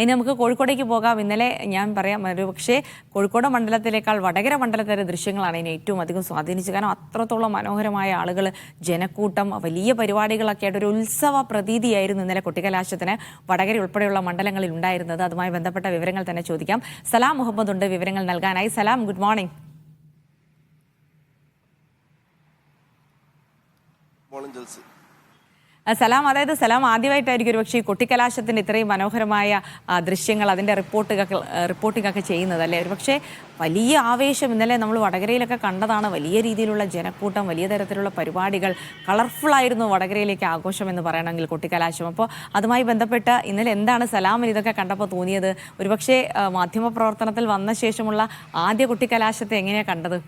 ഇനി നമുക്ക് കോഴിക്കോടേക്ക് പോകാം. ഇന്നലെ ഞാൻ പറയാം, ഒരു പക്ഷേ കോഴിക്കോട് മണ്ഡലത്തിലേക്കാൾ വടകര മണ്ഡലത്തിലെ ദൃശ്യങ്ങളാണ് ഇനി ഏറ്റവും അധികം സ്വാധീനിച്ചത്. കാരണം അത്രത്തോളം മനോഹരമായ ആളുകൾ, ജനക്കൂട്ടം, വലിയ പരിപാടികളൊക്കെ ആയിട്ട് ഒരു ഉത്സവ പ്രതീതിയായിരുന്നു ഇന്നലെ കൊട്ടിക്കലാശത്തിന് വടകര ഉൾപ്പെടെയുള്ള മണ്ഡലങ്ങളിൽ ഉണ്ടായിരുന്നത്. അതുമായി ബന്ധപ്പെട്ട വിവരങ്ങൾ തന്നെ ചോദിക്കാം. സലാം മുഹമ്മദ് ഉണ്ട് വിവരങ്ങൾ നൽകാനായി. സലാം, ഗുഡ് മോർണിംഗ്. സലാം, അതായത് സലാം ആദ്യമായിട്ടായിരിക്കും ഒരു പക്ഷേ ഈ കൊട്ടിക്കലാശത്തിൻ്റെ ഇത്രയും മനോഹരമായ ദൃശ്യങ്ങൾ, അതിൻ്റെ റിപ്പോർട്ടിംഗ് ഒക്കെ ചെയ്യുന്നത് അല്ലേ? ഒരു പക്ഷേ വലിയ ആവേശം ഇന്നലെ നമ്മൾ വടകരയിലൊക്കെ കണ്ടതാണ്. വലിയ രീതിയിലുള്ള ജനക്കൂട്ടം, വലിയ തരത്തിലുള്ള പരിപാടികൾ, കളർഫുള്ളായിരുന്നു വടകരയിലേക്ക് ആഘോഷം എന്ന് പറയണമെങ്കിൽ കൊട്ടിക്കലാശം. അപ്പോൾ അതുമായി ബന്ധപ്പെട്ട് ഇന്നലെ എന്താണ് സലാമിന് ഇതൊക്കെ കണ്ടപ്പോൾ തോന്നിയത്? ഒരുപക്ഷേ മാധ്യമപ്രവർത്തനത്തിൽ വന്ന ശേഷമുള്ള ആദ്യ കൊട്ടിക്കലാശത്തെ എങ്ങനെയാണ് കണ്ടത്?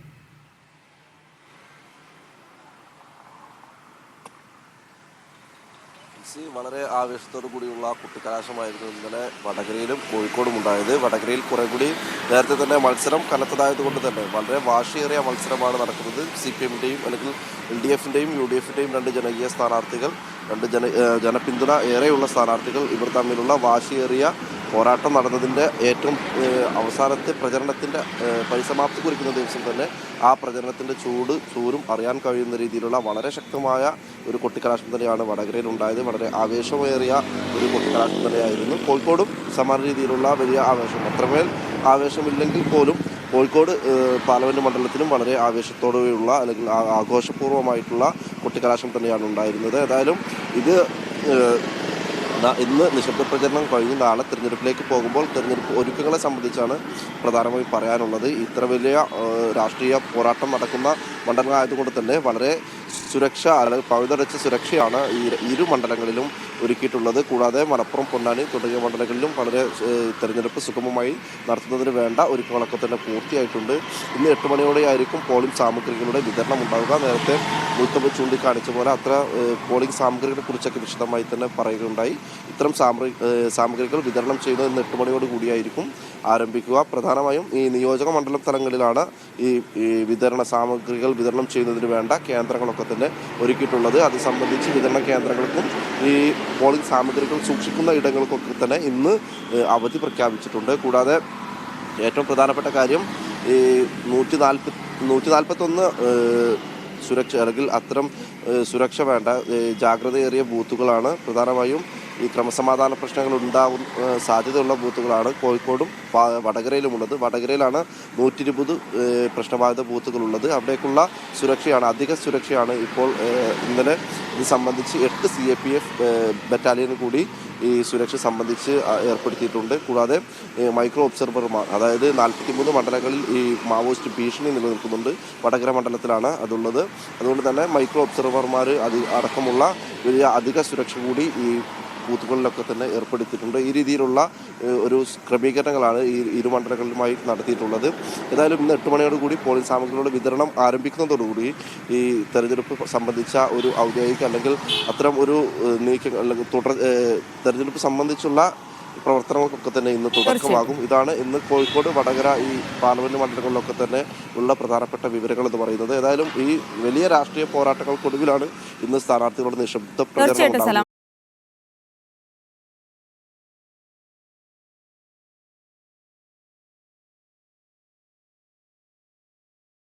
വളരെ ആവേശത്തോടു കൂടിയുള്ള കുട്ടിക്കലാശമായിരുന്നു ഇന്നലെ വടകരയിലും കോഴിക്കോടും ഉണ്ടായത്. വടകരയിൽ കുറെ കൂടി നേരത്തെ തന്നെ മത്സരം കനത്തതായതുകൊണ്ട് തന്നെ വളരെ വാശിയേറിയ മത്സരമാണ് നടക്കുന്നത്. CPM-ൻ്റെയും അല്ലെങ്കിൽ LDF-ൻ്റെയും UDF-ൻ്റെയും രണ്ട് ജനകീയ സ്ഥാനാർത്ഥികൾ, രണ്ട് ജനപിന്തുണ ഏറെയുള്ള സ്ഥാനാർത്ഥികൾ ഇവർ തമ്മിലുള്ള വാശിയേറിയ പോരാട്ടം നടന്നതിൻ്റെ ഏറ്റവും അവസാനത്തെ പ്രചരണത്തിൻ്റെ പരിസമാപ്തി കുറിക്കുന്ന ദിവസം തന്നെ ആ പ്രചരണത്തിൻ്റെ ചൂരും അറിയാൻ കഴിയുന്ന രീതിയിലുള്ള വളരെ ശക്തമായ ഒരു കൊട്ടിക്കലാശം തന്നെയാണ് വടകരയിൽ ഉണ്ടായത്. വളരെ ആവേശമേറിയ ഒരു കൊട്ടിക്കലാശം തന്നെയായിരുന്നു. കോഴിക്കോടും സമാന രീതിയിലുള്ള വലിയ ആവേശം, അത്രമേൽ ആവേശമില്ലെങ്കിൽ പോലും കോഴിക്കോട് പാർലമെൻറ്റ് മണ്ഡലത്തിലും വളരെ ആവേശത്തോടെയുള്ള അല്ലെങ്കിൽ ആഘോഷപൂർവ്വമായിട്ടുള്ള കൊട്ടിക്കലാശം തന്നെയാണ് ഉണ്ടായിരുന്നത്. ഏതായാലും ഇത് ഇന്ന് നിശബ്ദ പ്രചരണം കഴിഞ്ഞ് നാളെ തിരഞ്ഞെടുപ്പിലേക്ക് പോകുമ്പോൾ തിരഞ്ഞെടുപ്പ് ഒരുക്കങ്ങളെ സംബന്ധിച്ചാണ് പ്രധാനമായും പറയാനുള്ളത്. ഇത്ര വലിയ രാഷ്ട്രീയ പോരാട്ടം നടക്കുന്ന മണ്ഡലങ്ങളായതുകൊണ്ട് തന്നെ വളരെ സുരക്ഷ അല്ലെങ്കിൽ പഴുതടച്ച സുരക്ഷയാണ് ഇരു മണ്ഡലങ്ങളിലും ഒരുക്കിയിട്ടുള്ളത്. കൂടാതെ മലപ്പുറം, പൊന്നാനി തുടങ്ങിയ മണ്ഡലങ്ങളിലും വളരെ തെരഞ്ഞെടുപ്പ് സുഗമമായി നടത്തുന്നതിന് വേണ്ട ഒരുക്കങ്ങളൊക്കെ തന്നെ പൂർത്തിയായിട്ടുണ്ട്. ഇന്ന് 8 മണിയോടെയായിരിക്കും പോളിംഗ് സാമഗ്രികളുടെ വിതരണം ഉണ്ടാവുക. നേരത്തെ മുത്തബ് ചൂണ്ടിക്കാണിച്ച പോലെ അത്ര പോളിംഗ് സാമഗ്രികളെ കുറിച്ചൊക്കെ വിശദമായി തന്നെ പറയുകയുണ്ടായി. ഇത്തരം സാമഗ്രികൾ വിതരണം ചെയ്യുന്നത് ഇന്ന് 8 മണിയോട് കൂടിയായിരിക്കും ആരംഭിക്കുക. പ്രധാനമായും ഈ നിയോജക മണ്ഡലം തലങ്ങളിലാണ് ഈ വിതരണ സാമഗ്രികൾ വിതരണം ചെയ്യുന്നതിന് വേണ്ട കേന്ദ്രങ്ങളൊക്കെ തന്നെ ഒരുക്കിയിട്ടുള്ളത്. അത് സംബന്ധിച്ച് വിതരണ കേന്ദ്രങ്ങൾക്കും ഈ പോളിംഗ് സാമഗ്രികൾ സൂക്ഷിക്കുന്ന ഇടങ്ങൾക്കൊക്കെ തന്നെ ഇന്ന് അവധി പ്രഖ്യാപിച്ചിട്ടുണ്ട്. കൂടാതെ ഏറ്റവും പ്രധാനപ്പെട്ട കാര്യം ഈ 141 സുരക്ഷ അല്ലെങ്കിൽ അത്തരം സുരക്ഷ വേണ്ട ജാഗ്രതയേറിയ ബൂത്തുകളാണ്. പ്രധാനമായും ഈ ക്രമസമാധാന പ്രശ്നങ്ങൾ ഉണ്ടാവും സാധ്യതയുള്ള ബൂത്തുകളാണ് കോഴിക്കോടും വടകരയിലുമുള്ളത്. വടകരയിലാണ് 120 പ്രശ്നബാധിത ബൂത്തുകളുള്ളത്. അവിടേക്കുള്ള സുരക്ഷയാണ്, അധിക സുരക്ഷയാണ് ഇപ്പോൾ ഇന്നലെ ഇത് സംബന്ധിച്ച് 8 CAPF ബറ്റാലിയന് കൂടി ഈ സുരക്ഷ സംബന്ധിച്ച് ഏർപ്പെടുത്തിയിട്ടുണ്ട്. കൂടാതെ മൈക്രോ ഒബ്സർവർമാർ, അതായത് 43 മണ്ഡലങ്ങളിൽ ഈ മാവോയിസ്റ്റ് ഭീഷണി നിലനിൽക്കുന്നുണ്ട്. വടകര മണ്ഡലത്തിലാണ് അതുള്ളത്. അതുകൊണ്ട് തന്നെ മൈക്രോ ഒബ്സർവർമാർ അടക്കമുള്ള വലിയ അധിക സുരക്ഷ കൂടി ഈ ബൂത്തുകളിലൊക്കെ തന്നെ ഏർപ്പെടുത്തിയിട്ടുണ്ട്. ഈ രീതിയിലുള്ള ഒരു ക്രമീകരണങ്ങളാണ് ഈ ഇരു മണ്ഡലങ്ങളിലുമായി നടത്തിയിട്ടുള്ളത്. ഏതായാലും ഇന്ന് 8 മണിയോട് കൂടി പോളിംഗ് സാമഗ്രികളുടെ വിതരണം ആരംഭിക്കുന്നതോടുകൂടി ഈ തെരഞ്ഞെടുപ്പ് സംബന്ധിച്ച ഒരു ഔദ്യോഗിക അല്ലെങ്കിൽ അത്തരം ഒരു നീക്കം അല്ലെങ്കിൽ തെരഞ്ഞെടുപ്പ് സംബന്ധിച്ചുള്ള പ്രവർത്തനങ്ങൾക്കൊക്കെ തന്നെ ഇന്ന് തുടക്കമാകും. ഇതാണ് ഇന്ന് കോഴിക്കോട്, വടകര ഈ പാർലമെന്റ് മണ്ഡലങ്ങളിലൊക്കെ തന്നെ ഉള്ള പ്രധാനപ്പെട്ട വിവരങ്ങൾ എന്ന് പറയുന്നത്. ഏതായാലും ഈ വലിയ രാഷ്ട്രീയ പോരാട്ടങ്ങൾക്കൊടുവിലാണ് ഇന്ന് സ്ഥാനാർത്ഥികളുടെ നിശബ്ദ പ്രചരണം.